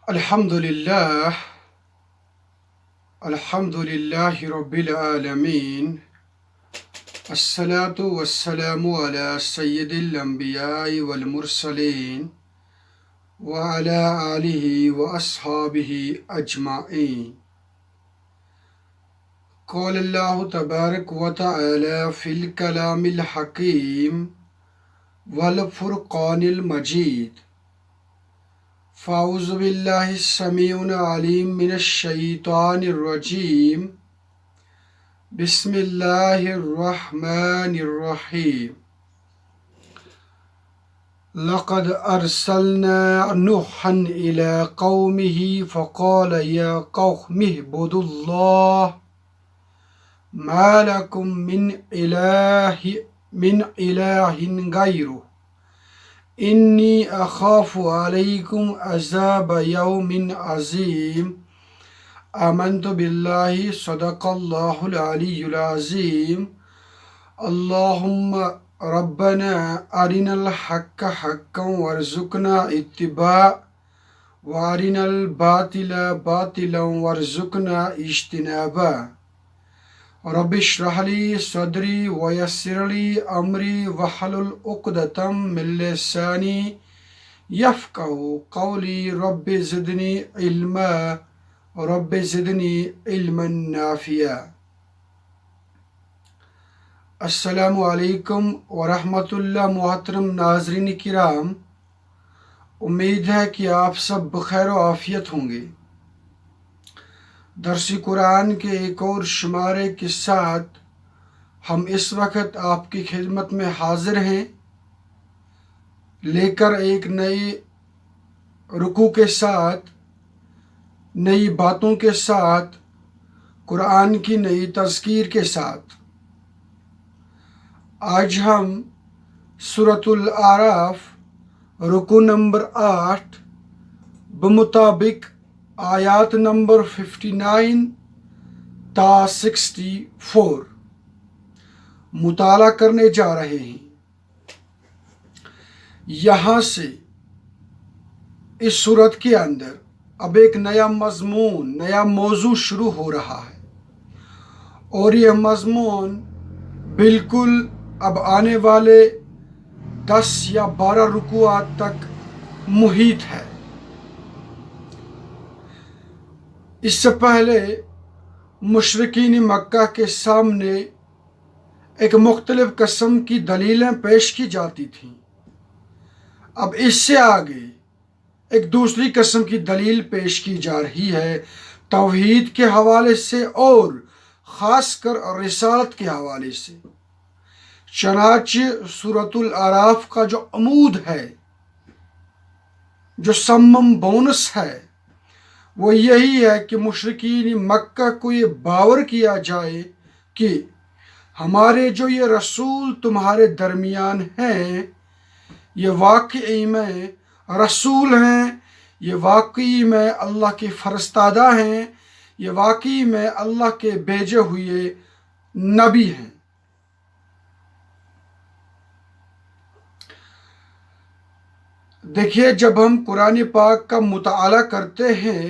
الحمدللہ رب العالمین الصلاة والسلام علی سید الانبیاء والمرسلین وعلی آلہ واصحابہ اجمعین۔ قال اللہ تبارک و تعالی فی الکلام الحکیم والفرقان المجید۔ فاعوذ باللہ السمیع العلیم من الشیطان الرجیم۔ بسم اللہ الرحمن الرحیم۔ لقد ارسلنا نوحا الى قومه فقال یا قوم اعبدوا اللہ ما لکم من الہ غیرہ انی اخاف علیکم عذاب یوم عظیم۔ آمنت باللہ صدق اللہ العلی العظیم۔ اللہم ربنا ارنا الحق حقا وارزقنا اتباع وارنا الباطل باطلا وارزقنا اجتنابا۔ رب اشرح لی صدری ویسر لی امری واحلل عقدۃ من لسانی یفقہوا قولی۔ رب زدنی علما رب زدنی علما نافعا۔ السلام علیکم ورحمۃ اللہ۔ محترم ناظرین کرام، امید ہے کہ آپ سب بخیر و عافیت ہوں گے۔ درس قرآن کے ایک اور شمارے کے ساتھ ہم اس وقت آپ کی خدمت میں حاضر ہیں، لے کر ایک نئے رکوع کے ساتھ، نئی باتوں کے ساتھ، قرآن کی نئی تذکیر کے ساتھ۔ آج ہم سورۃ الاعراف رکوع نمبر 8 بمطابق آیات نمبر 59 تا 64 مطالعہ کرنے جا رہے ہیں۔ یہاں سے اس صورت کے اندر اب ایک نیا مضمون، نیا موضوع شروع ہو رہا ہے، اور یہ مضمون بالکل اب آنے والے 10 یا 12 رکوعات تک محیط ہے۔ اس سے پہلے مشرکین مکہ کے سامنے ایک مختلف قسم کی دلیلیں پیش کی جاتی تھیں۔ اب اس سے آگے ایک دوسری قسم کی دلیل پیش کی جا رہی ہے، توحید کے حوالے سے اور خاص کر رسالت کے حوالے سے۔ چنانچہ سورۃ الاعراف کا جو عمود ہے، جو سمم بونس ہے، وہ یہی ہے کہ مشرکین مکہ کو یہ باور کیا جائے کہ ہمارے جو یہ رسول تمہارے درمیان ہیں، یہ واقعی میں رسول ہیں، یہ واقعی میں اللہ کے فرستادہ ہیں، یہ واقعی میں اللہ کے بھیجے ہوئے نبی ہیں۔ دیکھیے، جب ہم قرآن پاک کا مطالعہ کرتے ہیں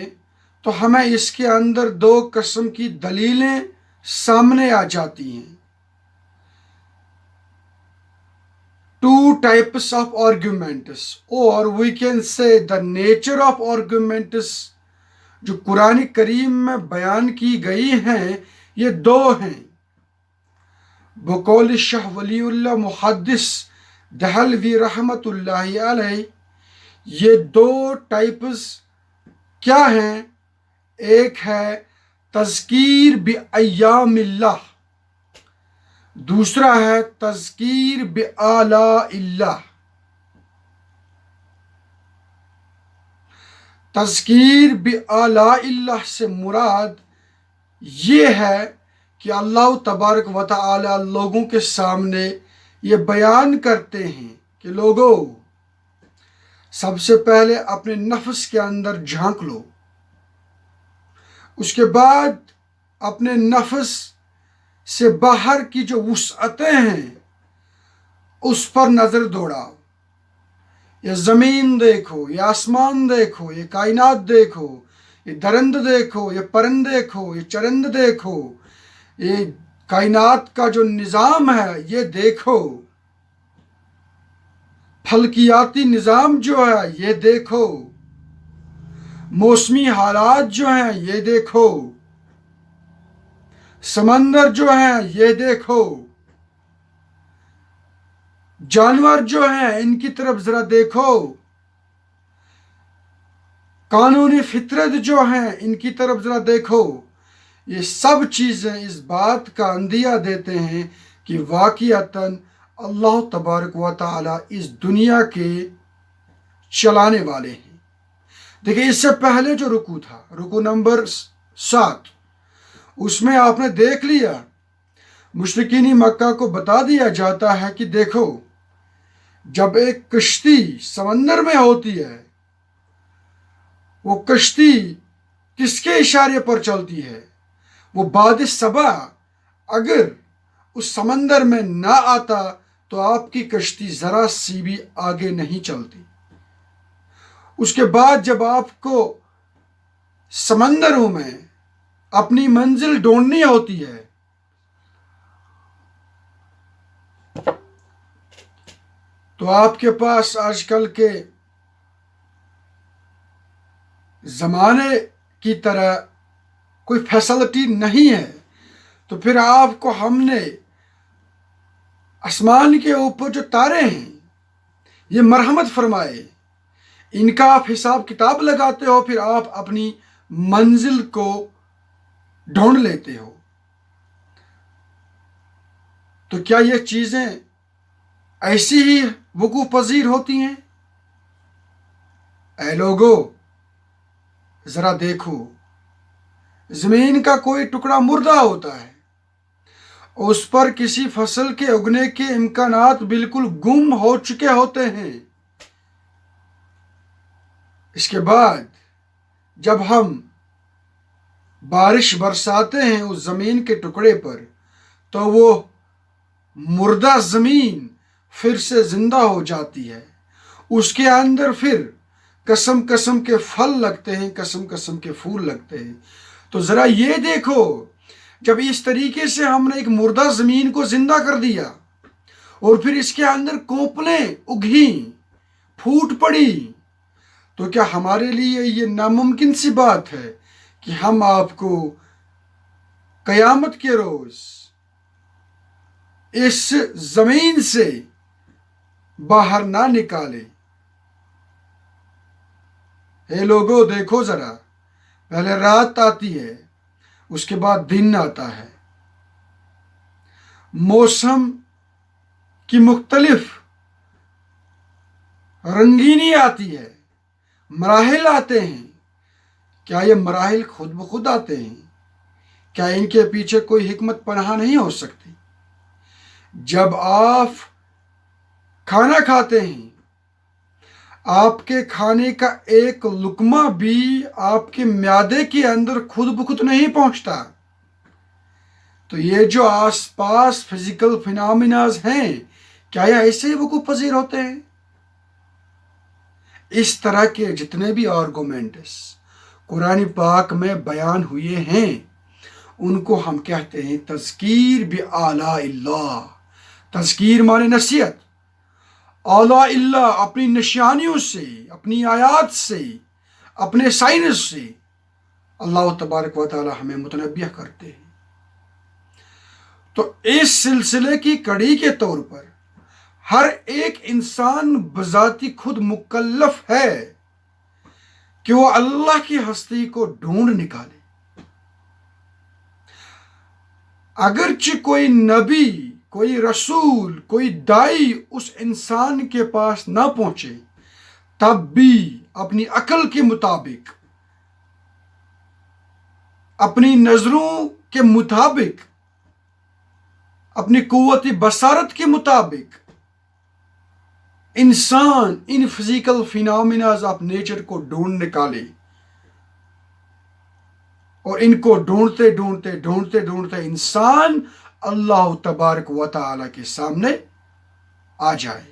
تو ہمیں اس کے اندر 2 قسم کی دلیلیں سامنے آ جاتی ہیں۔ 2 types of arguments or we can say the nature of arguments جو قرآن کریم میں بیان کی گئی ہیں، یہ 2 ہیں۔ بقول شاہ ولی اللہ محدث دہلوی رحمۃ اللہ علیہ، یہ 2 ٹائپس کیا ہیں؟ ایک ہے تذکیر بایام اللہ، دوسرا ہے تذکیر بآلاء اللہ۔ تذکیر بآلاء اللہ سے مراد یہ ہے کہ اللہ تبارک و تعالی لوگوں کے سامنے یہ بیان کرتے ہیں کہ لوگو، سب سے پہلے اپنے نفس کے اندر جھانک لو، اس کے بعد اپنے نفس سے باہر کی جو وسعتیں ہیں اس پر نظر دوڑاؤ۔ یہ زمین دیکھو، یہ آسمان دیکھو، یہ کائنات دیکھو، یہ درند دیکھو، یہ پرند دیکھو، یہ چرند دیکھو، یہ کائنات کا جو نظام ہے یہ دیکھو، فلکیاتی نظام جو ہے یہ دیکھو، موسمی حالات جو ہیں یہ دیکھو، سمندر جو ہیں یہ دیکھو، جانور جو ہیں ان کی طرف ذرا دیکھو، قانونی فطرت جو ہیں ان کی طرف ذرا دیکھو۔ یہ سب چیزیں اس بات کا اندیہ دیتے ہیں کہ واقعتاً اللہ تبارک و تعالی اس دنیا کے چلانے والے ہیں۔ دیکھیں، اس سے پہلے جو رکوع تھا، رکوع نمبر 7، اس میں آپ نے دیکھ لیا مشرکین مکہ کو بتا دیا جاتا ہے کہ دیکھو، جب ایک کشتی سمندر میں ہوتی ہے، وہ کشتی کس کے اشارے پر چلتی ہے؟ وہ باد صبا اگر اس سمندر میں نہ آتا تو آپ کی کشتی ذرا سی بھی آگے نہیں چلتی۔ اس کے بعد جب آپ کو سمندروں میں اپنی منزل ڈھونڈنی ہوتی ہے تو آپ کے پاس آج کل کے زمانے کی طرح کوئی فیسلٹی نہیں ہے، تو پھر آپ کو ہم نے آسمان کے اوپر جو تارے ہیں یہ مرحمت فرمائے، ان کا آپ حساب کتاب لگاتے ہو، پھر آپ اپنی منزل کو ڈھونڈ لیتے ہو۔ تو کیا یہ چیزیں ایسی ہی وقوع پذیر ہوتی ہیں؟ اے لوگو، ذرا دیکھو، زمین کا کوئی ٹکڑا مردہ ہوتا ہے، اس پر کسی فصل کے اگنے کے امکانات بالکل گم ہو چکے ہوتے ہیں۔ اس کے بعد جب ہم بارش برساتے ہیں اس زمین کے ٹکڑے پر تو وہ مردہ زمین پھر سے زندہ ہو جاتی ہے، اس کے اندر پھر قسم قسم کے پھل لگتے ہیں، قسم قسم کے پھول لگتے ہیں۔ تو ذرا یہ دیکھو، جب اس طریقے سے ہم نے ایک مردہ زمین کو زندہ کر دیا اور پھر اس کے اندر کونپلیں اگیں، پھوٹ پڑی، تو کیا ہمارے لیے یہ ناممکن سی بات ہے کہ ہم آپ کو قیامت کے روز اس زمین سے باہر نہ نکالے؟ اے لوگو، دیکھو ذرا، پہلے رات آتی ہے، اس کے بعد دن آتا ہے، موسم کی مختلف رنگینی آتی ہے، مراحل آتے ہیں۔ کیا یہ مراحل خود بخود آتے ہیں؟ کیا ان کے پیچھے کوئی حکمت پنہاں نہیں ہو سکتی؟ جب آپ کھانا کھاتے ہیں، آپ کے کھانے کا ایک لقمہ بھی آپ کے معدے کے اندر خود بخود نہیں پہنچتا۔ تو یہ جو آس پاس فزیکل فینامیناز ہیں، کیا یہ ایسے ہی وقوع پذیر ہوتے ہیں؟ اس طرح کے جتنے بھی آرگومنٹس قرآن پاک میں بیان ہوئے ہیں، ان کو ہم کہتے ہیں تذکیر بآلاء اللہ۔ تذکیر مانے نصیحت، آلاء اللہ اپنی نشانیوں سے، اپنی آیات سے، اپنے سائنس سے اللہ تبارک و تعالی ہمیں متنبہ کرتے ہیں۔ تو اس سلسلے کی کڑی کے طور پر ہر ایک انسان بذاتی خود مکلف ہے کہ وہ اللہ کی ہستی کو ڈھونڈ نکالے۔ اگرچہ کوئی نبی، کوئی رسول، کوئی دائی اس انسان کے پاس نہ پہنچے، تب بھی اپنی عقل کے مطابق، اپنی نظروں کے مطابق، اپنی قوت بصارت کے مطابق انسان ان فزیکل فینامیناز آف نیچر کو ڈھونڈ نکالے، اور ان کو ڈھونڈتے ڈھونڈتے ڈھونڈتے ڈھونڈتے انسان اللہ تبارک و تعالی کے سامنے آ جائے۔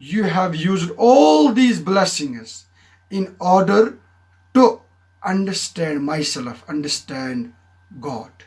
you have used all these blessings in order to understand myself, understand God.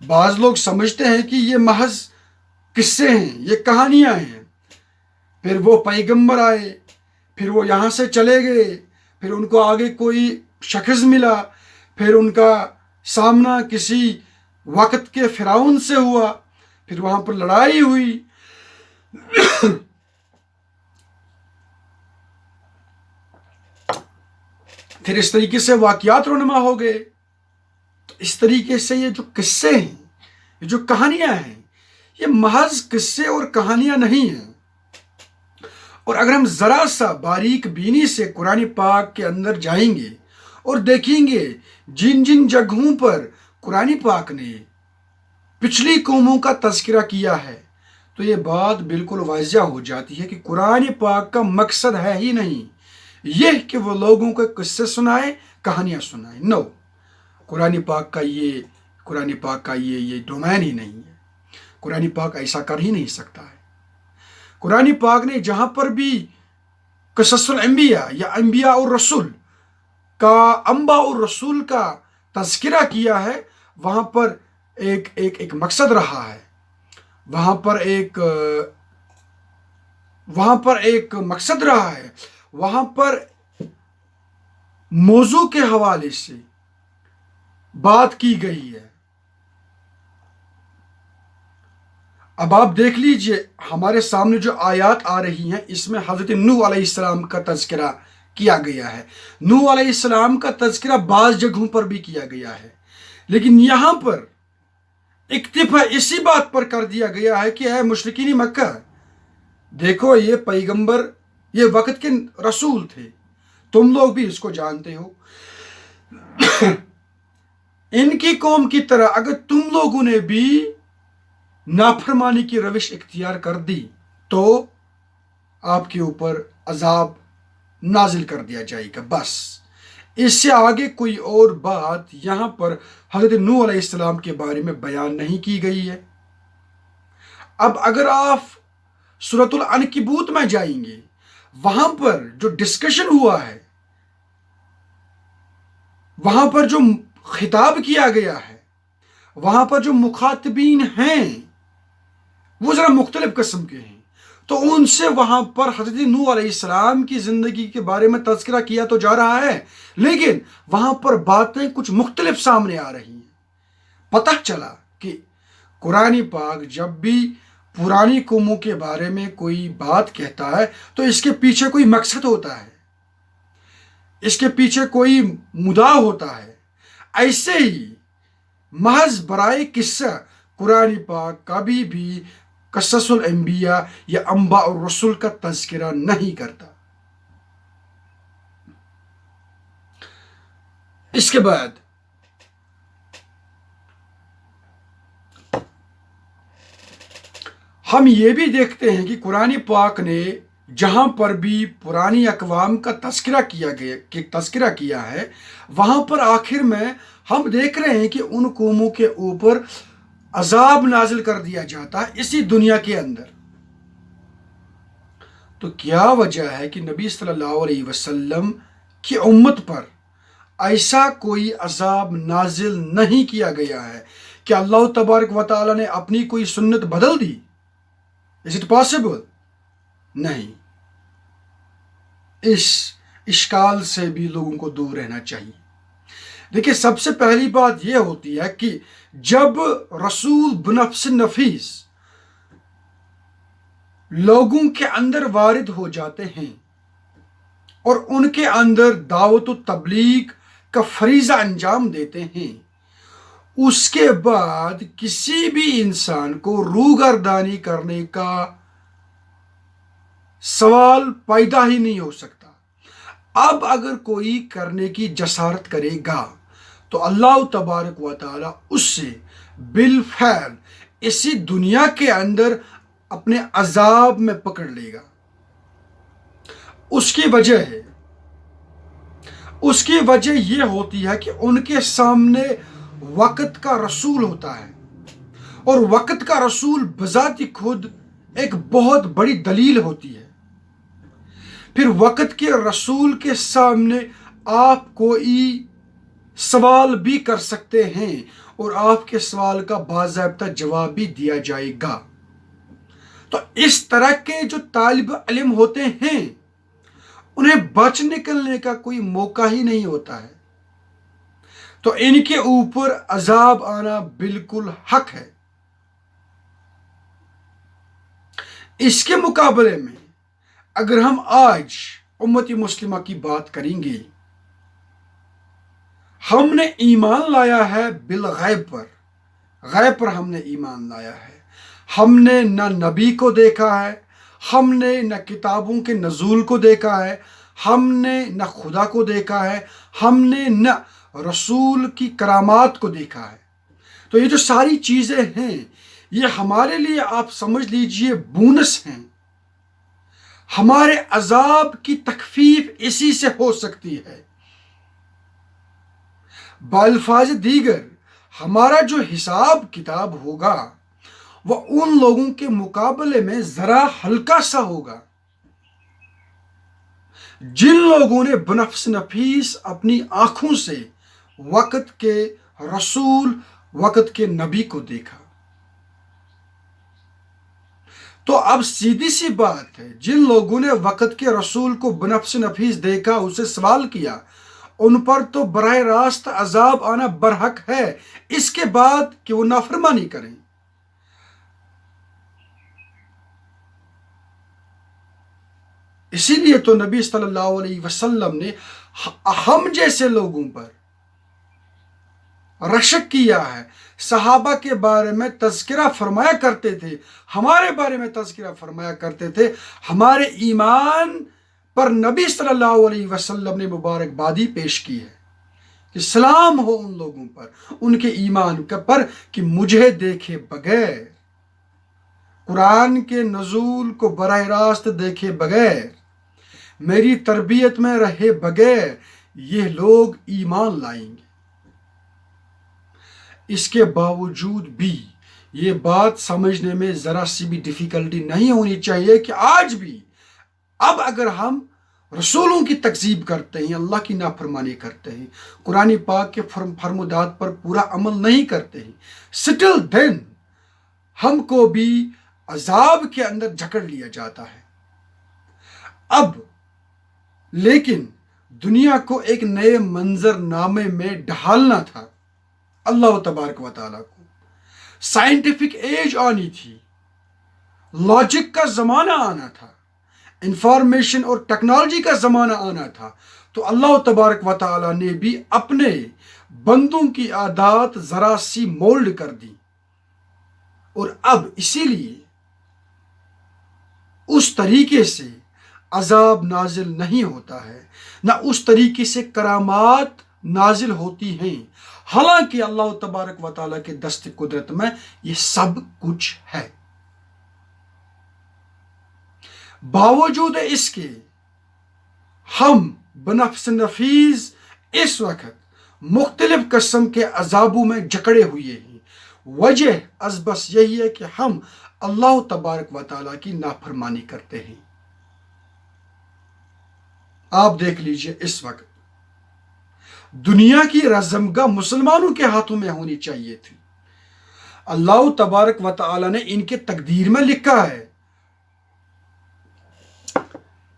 بعض لوگ سمجھتے ہیں کہ یہ محض قصے ہیں، یہ کہانیاں ہیں، پھر وہ پیغمبر آئے، پھر وہ یہاں سے چلے گئے، پھر ان کو آگے کوئی شخص ملا، پھر ان کا سامنا کسی وقت کے فرعون سے ہوا، پھر وہاں پر لڑائی ہوئی، پھر اس طریقے سے واقعات رونما ہو گئے۔ تو اس طریقے سے یہ جو قصے ہیں، یہ جو کہانیاں ہیں، یہ محض قصے اور کہانیاں نہیں ہیں۔ اور اگر ہم ذرا سا باریک بینی سے قرآن پاک کے اندر جائیں گے اور دیکھیں گے جن جن جگہوں پر قرآن پاک نے پچھلی قوموں کا تذکرہ کیا ہے، تو یہ بات بالکل واضح ہو جاتی ہے کہ قرآن پاک کا مقصد ہے ہی نہیں یہ کہ وہ لوگوں کو قصے سنائے، کہانیاں سنائے۔ نو، قرآن پاک کا یہ ڈومین ہی نہیں ہے۔ قرآن پاک ایسا کر ہی نہیں سکتا ہے۔ قرآن پاک نے جہاں پر بھی قصص الانبیاء یا انبیاء اور رسول انباء اور رسول کا تذکرہ کیا ہے، وہاں پر ایک مقصد رہا ہے، وہاں پر ایک مقصد رہا ہے، وہاں پر موضوع کے حوالے سے بات کی گئی ہے۔ اب آپ دیکھ لیجئے ہمارے سامنے جو آیات آ رہی ہیں، اس میں حضرت نوح علیہ السلام کا تذکرہ کیا گیا ہے۔ نوح علیہ السلام کا تذکرہ بعض جگہوں پر بھی کیا گیا ہے، لیکن یہاں پر اکتفا اسی بات پر کر دیا گیا ہے کہ اے مشرکین مکہ، دیکھو یہ پیغمبر یہ وقت کے رسول تھے، تم لوگ بھی اس کو جانتے ہو۔ ان کی قوم کی طرح اگر تم لوگوں نے بھی نافرمانی کی روش اختیار کر دی تو آپ کے اوپر عذاب نازل کر دیا جائے گا۔ بس اس سے آگے کوئی اور بات یہاں پر حضرت نوح علیہ السلام کے بارے میں بیان نہیں کی گئی ہے۔ اب اگر آپ سورۃ العنکبوت میں جائیں گے، وہاں پر جو ڈسکشن ہوا ہے، وہاں پر جو خطاب کیا گیا ہے، وہاں پر جو مخاطبین ہیں وہ ذرا مختلف قسم کے ہیں، تو ان سے وہاں پر حضرت نوح علیہ السلام کی زندگی کے بارے میں تذکرہ کیا تو جا رہا ہے، لیکن وہاں پر باتیں کچھ مختلف سامنے آ رہی ہیں۔ پتہ چلا کہ قرآن پاک جب بھی پرانی قوموں کے بارے میں کوئی بات کہتا ہے تو اس کے پیچھے کوئی مقصد ہوتا ہے، اس کے پیچھے کوئی مدعا ہوتا ہے۔ ایسے ہی محض برائے قصہ قرآن پاک کبھی بھی قصص الانبیاء یا انباء الرسل کا تذکرہ نہیں کرتا۔ اس کے بعد ہم یہ بھی دیکھتے ہیں کہ قرآن پاک نے جہاں پر بھی پرانی اقوام کا تذکرہ کیا ہے، وہاں پر آخر میں ہم دیکھ رہے ہیں کہ ان قوموں کے اوپر عذاب نازل کر دیا جاتا ہے اسی دنیا کے اندر۔ تو کیا وجہ ہے کہ نبی صلی اللہ علیہ وسلم کی امت پر ایسا کوئی عذاب نازل نہیں کیا گیا ہے کہ اللہ تبارک و تعالی نے اپنی کوئی سنت بدل دی؟ Is it possible؟ نہیں۔ اس اشکال سے بھی لوگوں کو دور رہنا چاہیے۔ دیکھیں، سب سے پہلی بات یہ ہوتی ہے کہ جب رسول بنفس نفیس لوگوں کے اندر وارد ہو جاتے ہیں اور ان کے اندر دعوت و تبلیغ کا فریضہ انجام دیتے ہیں، اس کے بعد کسی بھی انسان کو روگردانی کرنے کا سوال پیدا ہی نہیں ہو سکتا۔ اب اگر کوئی کرنے کی جسارت کرے گا تو اللہ تبارک و تعالی اس سے بالفعل اسی دنیا کے اندر اپنے عذاب میں پکڑ لے گا۔ اس کی وجہ یہ ہوتی ہے کہ ان کے سامنے وقت کا رسول ہوتا ہے، اور وقت کا رسول بذات خود ایک بہت بڑی دلیل ہوتی ہے۔ پھر وقت کے رسول کے سامنے آپ کوئی سوال بھی کر سکتے ہیں اور آپ کے سوال کا باضابطہ جواب بھی دیا جائے گا۔ تو اس طرح کے جو طالب علم ہوتے ہیں انہیں بچ نکلنے کا کوئی موقع ہی نہیں ہوتا ہے، تو ان کے اوپر عذاب آنا بالکل حق ہے۔ اس کے مقابلے میں اگر ہم آج امت مسلمہ کی بات کریں گے، ہم نے ایمان لایا ہے بالغیب پر، غیب پر ہم نے ایمان لایا ہے۔ ہم نے نہ نبی کو دیکھا ہے، ہم نے نہ کتابوں کے نزول کو دیکھا ہے، ہم نے نہ خدا کو دیکھا ہے، ہم نے نہ رسول کی کرامات کو دیکھا ہے۔ تو یہ جو ساری چیزیں ہیں یہ ہمارے لیے آپ سمجھ لیجئے بونس ہیں۔ ہمارے عذاب کی تخفیف اسی سے ہو سکتی ہے۔ بالفاظ دیگر ہمارا جو حساب کتاب ہوگا وہ ان لوگوں کے مقابلے میں ذرا ہلکا سا ہوگا جن لوگوں نے بنفس نفیس اپنی آنکھوں سے وقت کے رسول، وقت کے نبی کو دیکھا۔ تو اب سیدھی سی بات ہے، جن لوگوں نے وقت کے رسول کو بنفس نفیس دیکھا، اسے سوال کیا، ان پر تو براہ راست عذاب آنا برحق ہے، اس کے بعد کہ وہ نافرمانی کریں۔ اسی لیے تو نبی صلی اللہ علیہ وسلم نے ہم جیسے لوگوں پر رشک کیا ہے، صحابہ کے بارے میں تذکرہ فرمایا کرتے تھے، ہمارے بارے میں تذکرہ فرمایا کرتے تھے، ہمارے ایمان پر نبی صلی اللہ علیہ وسلم نے مبارکبادی پیش کی ہے کہ سلام ہو ان لوگوں پر، ان کے ایمان پر، کہ مجھے دیکھے بغیر، قرآن کے نزول کو براہ راست دیکھے بغیر، میری تربیت میں رہے بغیر یہ لوگ ایمان لائیں گے۔ اس کے باوجود بھی یہ بات سمجھنے میں ذرا سی بھی ڈیفیکلٹی نہیں ہونی چاہیے کہ آج بھی اب اگر ہم رسولوں کی تکذیب کرتے ہیں، اللہ کی نافرمانی کرتے ہیں، قرآن پاک کے فرمودات پر پورا عمل نہیں کرتے ہیں، سٹل دین ہم کو بھی عذاب کے اندر جکڑ لیا جاتا ہے۔ اب لیکن دنیا کو ایک نئے منظر نامے میں ڈھالنا تھا، اللہ تبارک و تعالیٰ کو سائنٹیفک ایج آنی تھی، لاجک کا زمانہ آنا تھا، انفارمیشن اور ٹیکنالوجی کا زمانہ آنا تھا، تو اللہ تبارک و تعالیٰ نے بھی اپنے بندوں کی عادات ذرا سی مولڈ کر دی، اور اب اسی لیے اس طریقے سے عذاب نازل نہیں ہوتا ہے، نہ اس طریقے سے کرامات نازل ہوتی ہیں، حالانکہ اللہ تبارک و تعالیٰ کے دست قدرت میں یہ سب کچھ ہے۔ باوجود اس کے ہم بنفس نفیس اس وقت مختلف قسم کے عذابوں میں جکڑے ہوئے ہیں۔ وجہ از بس یہی ہے کہ ہم اللہ تبارک و تعالیٰ کی نافرمانی کرتے ہیں۔ آپ دیکھ لیجئے اس وقت دنیا کی رزمگاہ مسلمانوں کے ہاتھوں میں ہونی چاہیے تھی۔ اللہ تبارک و تعالیٰ نے ان کے تقدیر میں لکھا ہے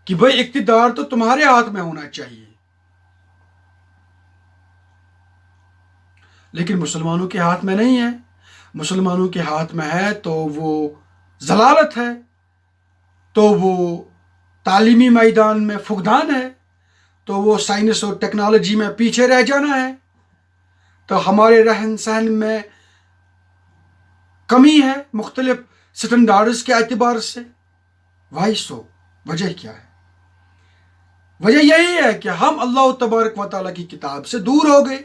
کہ بھئی اقتدار تو تمہارے ہاتھ میں ہونا چاہیے، لیکن مسلمانوں کے ہاتھ میں نہیں ہے۔ مسلمانوں کے ہاتھ میں ہے تو وہ ضلالت ہے، تو وہ تعلیمی میدان میں فقدان ہے، تو وہ سائنس اور ٹیکنالوجی میں پیچھے رہ جانا ہے، تو ہمارے رہن سہن میں کمی ہے مختلف سٹنڈارڈز کے اعتبار سے۔ وائی سو، وجہ کیا ہے؟ وجہ یہی ہے کہ ہم اللہ تبارک و تعالیٰ کی کتاب سے دور ہو گئے،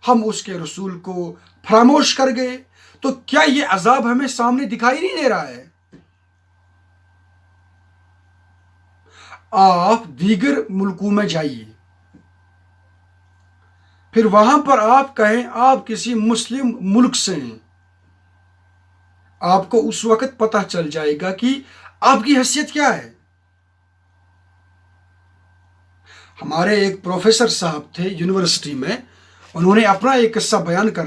ہم اس کے رسول کو فراموش کر گئے۔ تو کیا یہ عذاب ہمیں سامنے دکھائی نہیں دے رہا ہے؟ آپ دیگر ملکوں میں جائیے، پھر وہاں پر آپ کہیں آپ کسی مسلم ملک سے ہیں، آپ کو اس وقت پتہ چل جائے گا کہ آپ کی حیثیت کیا ہے۔ ہمارے ایک پروفیسر صاحب تھے یونیورسٹی میں، انہوں نے اپنا ایک قصہ بیان کر